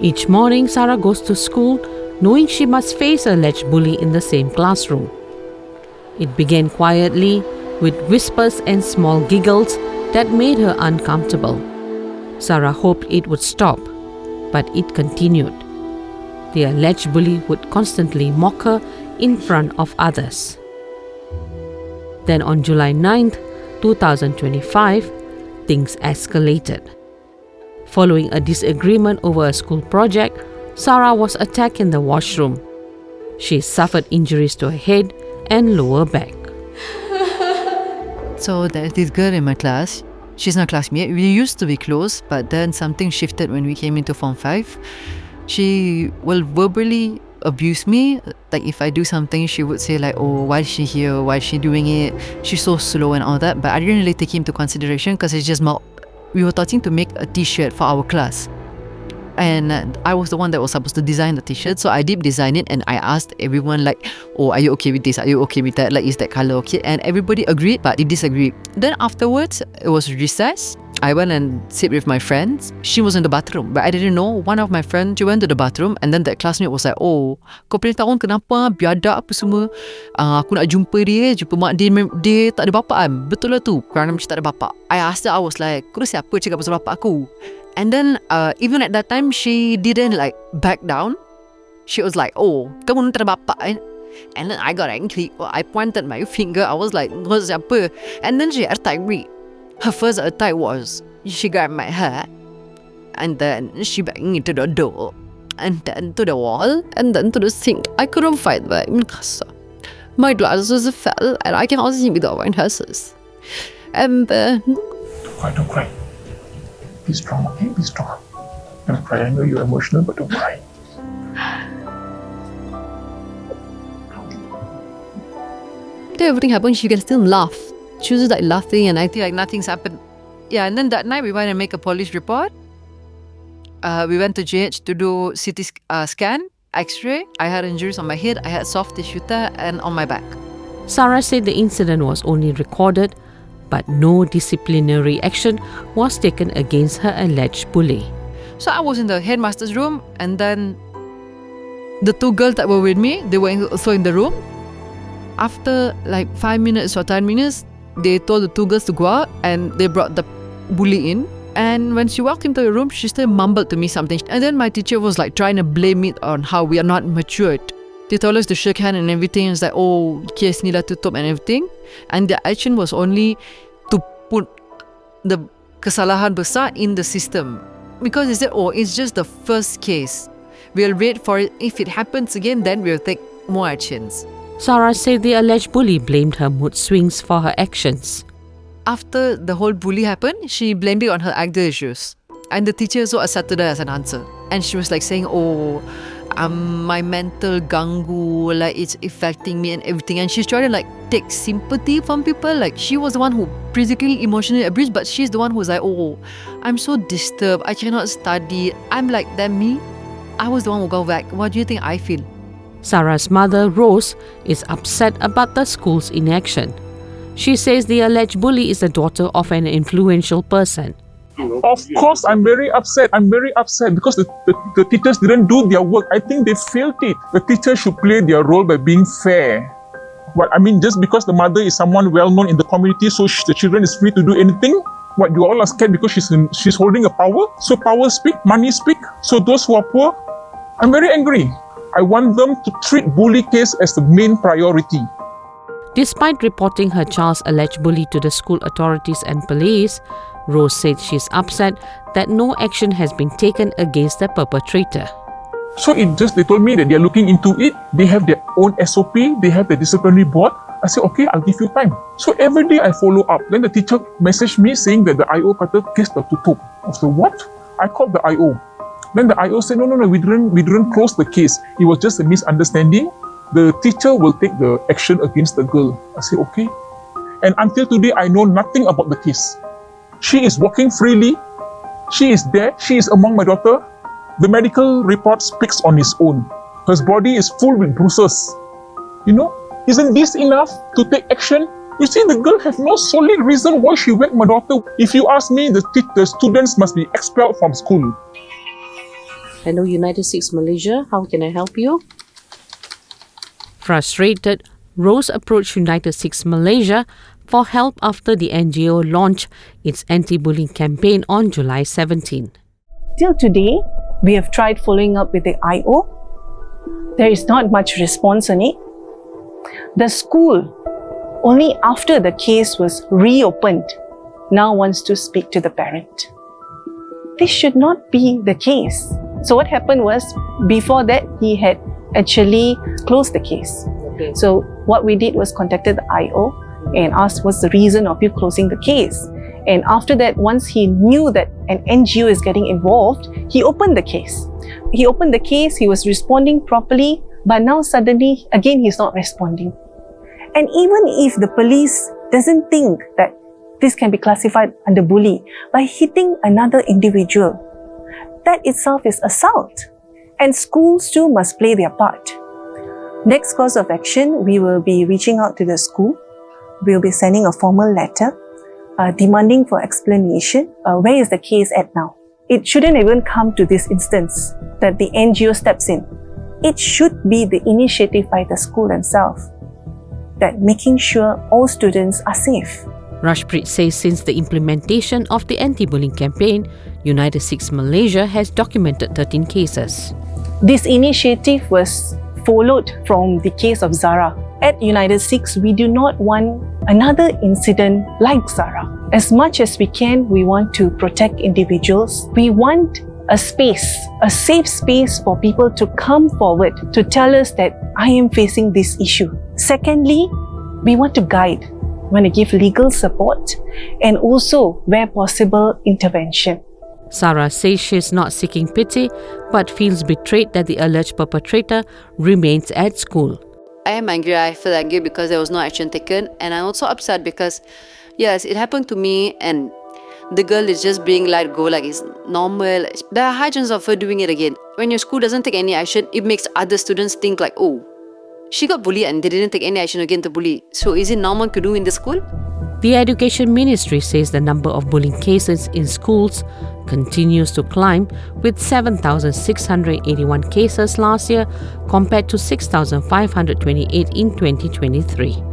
Each morning, Sara goes to school knowing she must face a alleged bully in the same classroom. It began quietly with whispers and small giggles that made her uncomfortable. Sara hoped it would stop, but it continued. The alleged bully would constantly mock her in front of others. Then on July 9th, 2025, things escalated. Following a disagreement over a school project, Sara was attacked in the washroom. She suffered injuries to her head and lower back. So there's this girl in my class. She's not a classmate. We used to be close, but then something shifted when we came into Form 5. She will verbally abuse me. Like if I do something, she would say like, oh, why is she here? Why is she doing it? She's so slow and all that. But I didn't really take into consideration because it's just we were starting to make a t-shirt for our class. And I was the one that was supposed to design the t-shirt. So I did design it and I asked everyone like, oh, are you okay with this? Are you okay with that? Like, is that colour okay? And everybody agreed, but they disagreed. Then afterwards, it was recess. I went and sit with my friends. She was in the bathroom, but I didn't know. One of my friends, she went to the bathroom and then that classmate was like, oh, kau boleh tahu kenapa biadab apa semua. Aku nak jumpa mak dia tak ada bapa kan? Betul lah tu, kerana macam tak ada bapa. I asked her, I was like, kau siapa cakap pasal bapa aku? And then even at that time, she didn't like back down. She was like, oh, kamu tak ada bapa kan? And then I got angry. I pointed my finger. I was like, kau siapa? And then she attacked me. Her first attack was she grabbed my hair and then she banged into the door and then to the wall and then to the sink. I couldn't fight back because my glasses fell and I cannot see with the glasses. And then... Don't cry. Be strong, okay? Be strong. Don't cry. I know you're emotional, but don't cry. After everything happened, she can still laugh. She was just like laughing and acting like nothing's happened. Yeah, and then that night we went and make a police report. We went to GH to do CT scan, X-ray. I had injuries on my head, I had soft tissue tear and on my back. Sara said the incident was only recorded, but no disciplinary action was taken against her alleged bully. So I was in the headmaster's room and then the two girls that were with me, they were also in the room. After like 5 minutes or 10 minutes, they told the two girls to go out and they brought the bully in. And when she walked into the room, she still mumbled to me something. And then my teacher was like trying to blame it on how we are not matured. They told us to shake hands and everything. It's like, oh, kes ni lah tutup and everything. And the action was only to put the kesalahan besar in the system. Because they said, oh, it's just the first case. We'll wait for it. If it happens again, then we'll take more actions. Sara said the alleged bully blamed her mood swings for her actions. After the whole bully happened, she blamed it on her anger issues. And the teacher also accepted her as an answer. And she was like saying, oh, my mental ganggu, like it's affecting me and everything. And she's trying to like take sympathy from people. Like she was the one who physically, emotionally abused, but she's the one who's like, oh, I'm so disturbed, I cannot study. I'm like, then me, I was the one who got back. What do you think I feel? Sara's mother, Rose, is upset about the school's inaction. She says the alleged bully is the daughter of an influential person. Of course, I'm very upset. I'm very upset because the teachers didn't do their work. I think they failed it. The teachers should play their role by being fair. What I mean, just because the mother is someone well known in the community, so the children is free to do anything. What, you all are scared because she's holding a power? So power speak, money speak. So those who are poor, I'm very angry. I want them to treat bully case as the main priority. Despite reporting her child's alleged bully to the school authorities and police, Rose said she's upset that no action has been taken against the perpetrator. So they told me that they're looking into it. They have their own SOP. They have the disciplinary board. I said, okay, I'll give you time. So every day I follow up. Then the teacher messaged me saying that the IO kata case dah tutup. I said, what? I called the IO. Then the IO said, no, we didn't close the case. It was just a misunderstanding. The teacher will take the action against the girl. I said, okay. And until today, I know nothing about the case. She is walking freely. She is there. She is among my daughter. The medical report speaks on its own. Her body is full with bruises. You know, isn't this enough to take action? You see, the girl has no solid reason why she whacked my daughter. If you ask me, the students must be expelled from school. Hello, United Sikhs Malaysia. How can I help you? Frustrated, Rose approached United Sikhs Malaysia for help after the NGO launched its anti-bullying campaign on July 17. Till today, we have tried following up with the IO. There is not much response on it. The school, only after the case was reopened, now wants to speak to the parent. This should not be the case. So what happened was, before that, he had actually closed the case. Okay. So what we did was contacted the IO and asked what's the reason of you closing the case. And after that, once he knew that an NGO is getting involved, he opened the case. He opened the case, he was responding properly, but now suddenly, again, he's not responding. And even if the police doesn't think that this can be classified under bully, by hitting another individual, that itself is assault. And schools too must play their part. Next course of action, we will be reaching out to the school. We'll be sending a formal letter demanding for explanation. Where is the case at now? It shouldn't even come to this instance that the NGO steps in. It should be the initiative by the school themselves, that making sure all students are safe. Rashpreet says since the implementation of the anti-bullying campaign, United Sikhs Malaysia has documented 13 cases. This initiative was followed from the case of Sara. At United Sikhs, we do not want another incident like Sara. As much as we can, we want to protect individuals. We want a space, a safe space for people to come forward to tell us that I am facing this issue. Secondly, we want to guide. We want to give legal support and also, where possible, intervention. Sara says she is not seeking pity but feels betrayed that the alleged perpetrator remains at school. I am angry. I feel angry because there was no action taken, and I'm also upset because, yes, it happened to me, and the girl is just being let go like it's normal. There are high chances of her doing it again. When your school doesn't take any action, it makes other students think like, oh, she got bullied and they didn't take any action against the bully. So is it normal to do in the school? The Education Ministry says the number of bullying cases in schools continues to climb, with 7,681 cases last year compared to 6,528 in 2023.